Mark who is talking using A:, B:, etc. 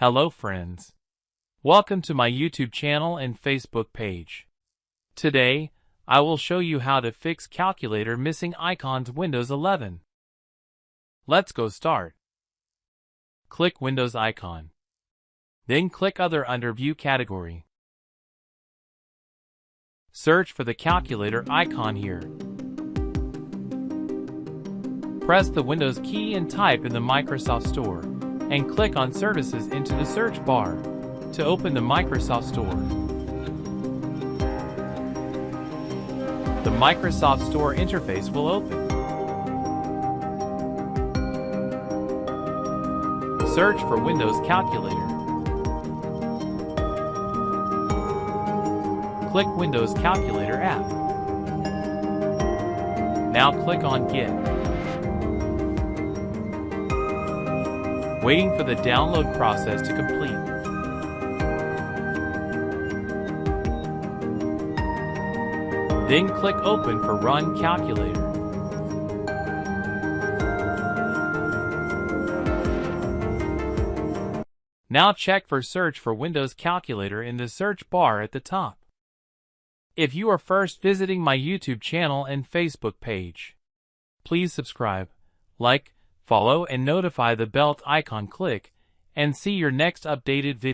A: Hello friends. Welcome to my YouTube channel and Facebook page. Today, I will show you how to fix calculator missing icons Windows 11. Let's go start. Click Windows icon. Then click Other under View category. Search for the calculator icon here. Press the Windows key and type in the Microsoft Store, and click on Services into the search bar to open the Microsoft Store. The Microsoft Store interface will open. Search for Windows Calculator. Click Windows Calculator app. Now click on Get. Waiting for the download process to complete. Then click Open for Run Calculator. Now check for Search for Windows Calculator in the search bar at the top. If you are first visiting my YouTube channel and Facebook page, please subscribe, like, follow and notify the bell icon. Click and see your next updated video.